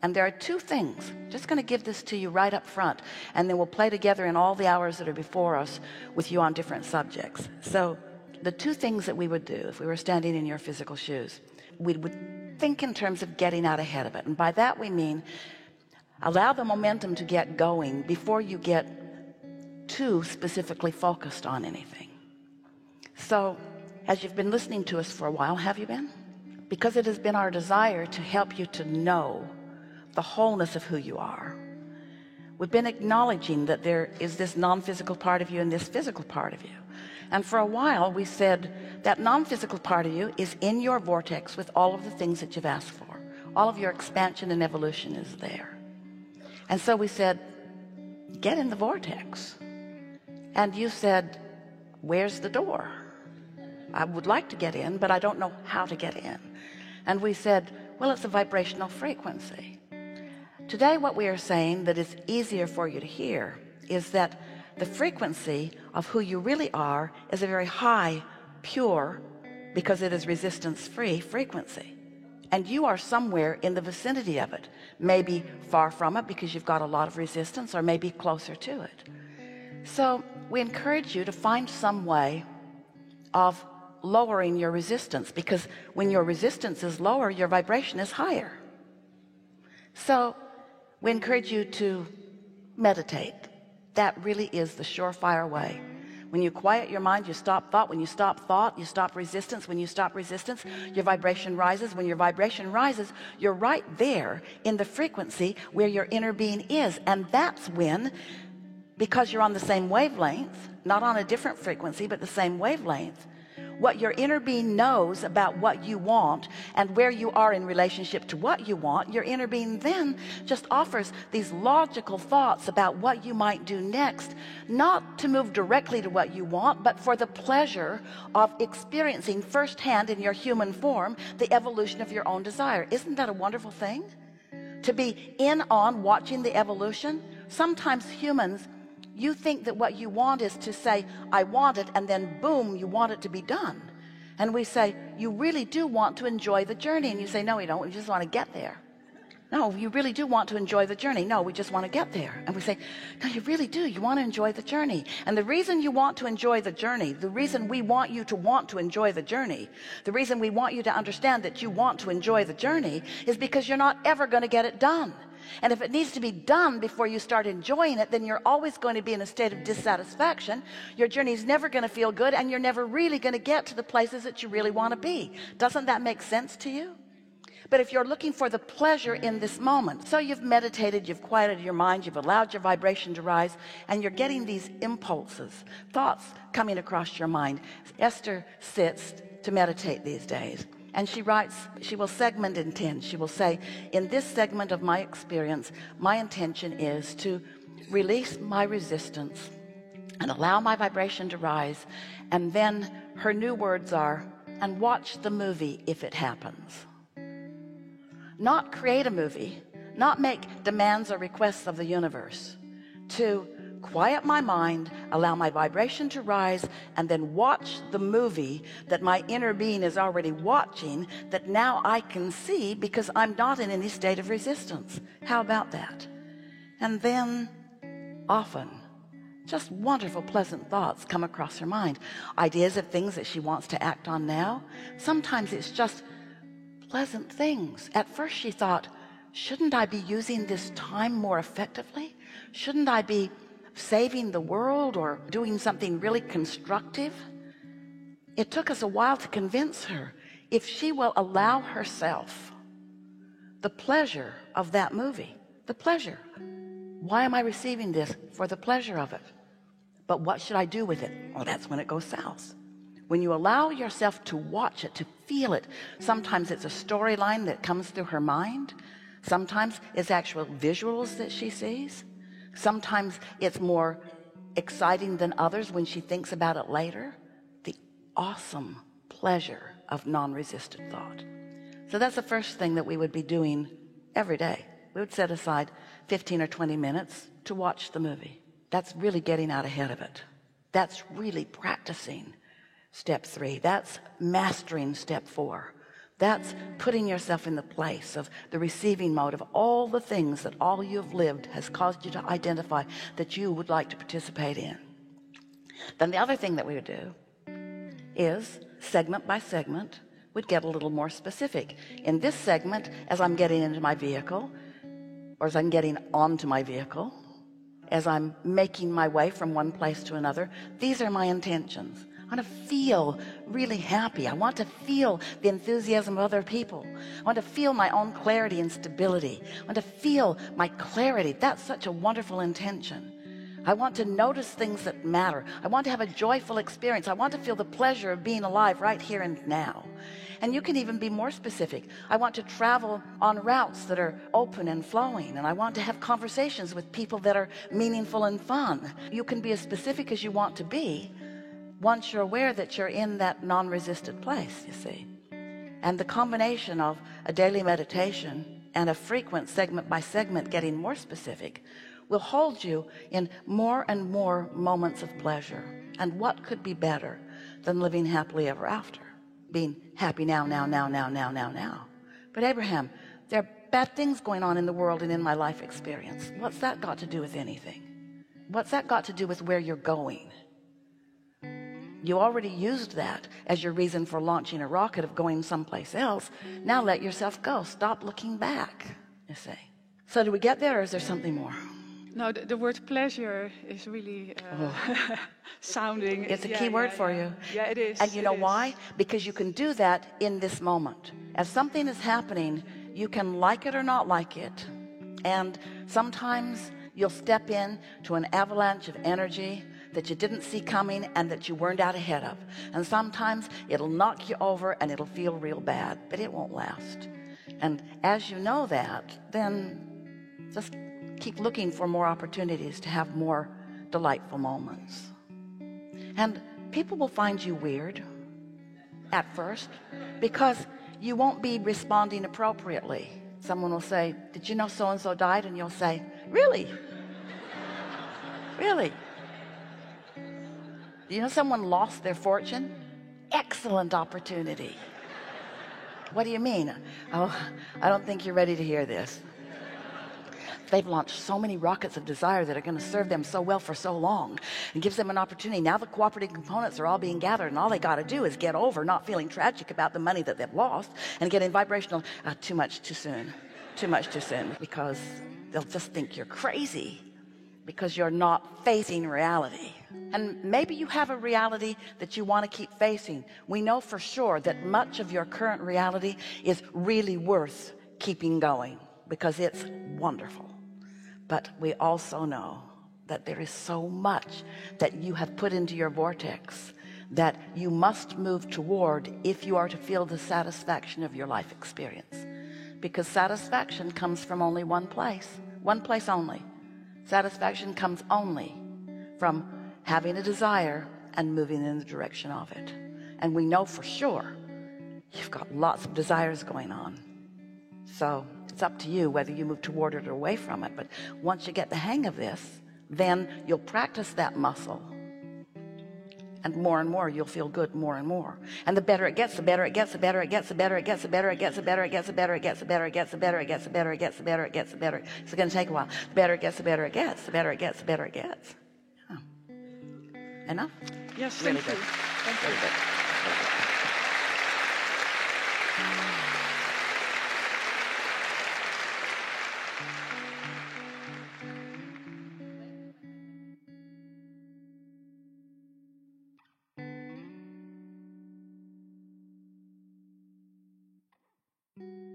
And there are two things, just going to give this to you right up front, and then we'll play together in all the hours that are before us with you on different subjects. So the two things that we would do if we were standing in your physical shoes, we would think in terms of getting out ahead of it. And by that we mean allow the momentum to get going before you get too specifically focused on anything. So as you've been listening to us for a while, have you been? Because it has been our desire to help you to know the wholeness of who you are. We've been acknowledging that there is this non-physical part of you and this physical part of you. And for a while we said that non-physical part of you is in your vortex with all of the things that you've asked for. All of your expansion and evolution is there. And so we said, get in the vortex. And you said, where's the door? I would like to get in, but I don't know how to get in. And we said, well, it's a vibrational frequency. Today what we are saying that is easier for you to hear is that the frequency of who you really are is a very high, pure, because it is resistance-free frequency. And you are somewhere in the vicinity of it, maybe far from it because you've got a lot of resistance, or maybe closer to it. So we encourage you to find some way of lowering your resistance, because when your resistance is lower, your vibration is higher. So we encourage you to meditate. That really is the surefire way. When you quiet your mind, you stop thought. When you stop thought, you stop resistance. When you stop resistance, your vibration rises. When your vibration rises, you're right there in the frequency where your inner being is. And that's when, because you're on the same wavelength, not on a different frequency, but the same wavelength, what your inner being knows about what you want and where you are in relationship to what you want, your inner being then just offers these logical thoughts about what you might do next, not to move directly to what you want, but for the pleasure of experiencing firsthand in your human form the evolution of your own desire. Isn't that a wonderful thing? To be in on watching the evolution. Sometimes humans, you think that what you want is to say, I want it, and then boom, you want it to be done. And we say, you really do want to enjoy the journey. And you say, no, we don't. We just want to get there. No, you really do want to enjoy the journey. No, we just want to get there. And we say, no, you really do. You want to enjoy the journey. And the reason you want to enjoy the journey, the reason we want you to enjoy the journey, the reason we want you to understand that you want to enjoy the journey is because you're not ever going to get it done. And if it needs to be done before you start enjoying it, then you're always going to be in a state of dissatisfaction. Your journey is never going to feel good, and you're never really going to get to the places that you really want to be. Doesn't that make sense to you? But if you're looking for the pleasure in this moment, so you've meditated, you've quieted your mind, you've allowed your vibration to rise, and you're getting these impulses, thoughts coming across your mind. Esther sits to meditate these days. And she writes, she will segment in 10. She will say, in this segment of my experience, my intention is to release my resistance and allow my vibration to rise. And then her new words are, and watch the movie if it happens. Not create a movie, not make demands or requests of the universe. To quiet my mind, allow my vibration to rise, and then watch the movie that my inner being is already watching, that now I can see because I'm not in any state of resistance. How about that? And then often just wonderful, pleasant thoughts come across her mind. Ideas of things that she wants to act on now. Sometimes it's just pleasant things. At first she thought, shouldn't I be using this time more effectively? Shouldn't I be saving the world or doing something really constructive? It took us a while to convince her, if she will allow herself the pleasure of that movie, the pleasure. Why am I receiving this? For the pleasure of it. But what should I do with it? Well, that's when it goes south. When you allow yourself to watch it, to feel it, sometimes it's a storyline that comes through her mind. Sometimes it's actual visuals that she sees. Sometimes it's more exciting than others when she thinks about it later. The awesome pleasure of non-resistant thought. So that's the first thing that we would be doing every day. We would set aside 15 or 20 minutes to watch the movie. That's really getting out ahead of it. That's really practicing step 3. That's mastering step 4. That's putting yourself in the place of the receiving mode of all the things that all you've lived has caused you to identify that you would like to participate in. Then the other thing that we would do is segment by segment, we'd get a little more specific. In this segment, as I'm getting into my vehicle, or as I'm getting onto my vehicle, as I'm making my way from one place to another, these are my intentions. I want to feel really happy. I want to feel the enthusiasm of other people. I want to feel my own clarity and stability. I want to feel my clarity. That's such a wonderful intention. I want to notice things that matter. I want to have a joyful experience. I want to feel the pleasure of being alive right here and now. And you can even be more specific. I want to travel on routes that are open and flowing, and I want to have conversations with people that are meaningful and fun. You can be as specific as you want to be once you're aware that you're in that non-resistant place, you see. And the combination of a daily meditation and a frequent segment by segment getting more specific will hold you in more and more moments of pleasure. And what could be better than living happily ever after? Being happy now. But Abraham, there are bad things going on in the world and in my life experience. What's that got to do with anything? What's that got to do with where you're going? You already used that as your reason for launching a rocket of going someplace else. Now let yourself go. Stop looking back, you see. So do we get there, or is there something more? No, the word pleasure is really sounding. It's a key word for you. Yeah, it is. And you know why? Because you can do that in this moment. As something is happening, you can like it or not like it. And sometimes you'll step in to an avalanche of energy that you didn't see coming and that you weren't out ahead of. And sometimes it'll knock you over and it'll feel real bad, but it won't last. And as you know that, then just keep looking for more opportunities to have more delightful moments. And people will find you weird at first because you won't be responding appropriately. Someone will say, did you know so-and-so died? And you'll say, really? Really? Do you know someone lost their fortune? Excellent opportunity. What do you mean? Oh, I don't think you're ready to hear this. They've launched so many rockets of desire that are going to serve them so well for so long and gives them an opportunity. Now the cooperative components are all being gathered, and all they got to do is get over not feeling tragic about the money that they've lost and get in vibrational too much too soon, because they'll just think you're crazy because you're not facing reality. And maybe you have a reality that you want to keep facing. We know for sure that much of your current reality is really worth keeping going because it's wonderful. But we also know that there is so much that you have put into your vortex that you must move toward if you are to feel the satisfaction of your life experience. Because satisfaction comes from only one place only. Satisfaction comes only from having a desire and moving in the direction of it. And we know for sure you've got lots of desires going on. So it's up to you whether you move toward it or away from it. But once you get the hang of this, then you'll practice that muscle. And more you'll feel good more and more. And the better it gets, the better it gets, the better it gets, the better it gets, the better it gets, the better it gets, the better it gets, the better it gets, the better it gets, the better it gets, the better it gets, the better. It's going to take a while. The better it gets, the better it gets, the better it gets, the better it gets. Enough? Yes, thank you. Thank you. Really good. Really good.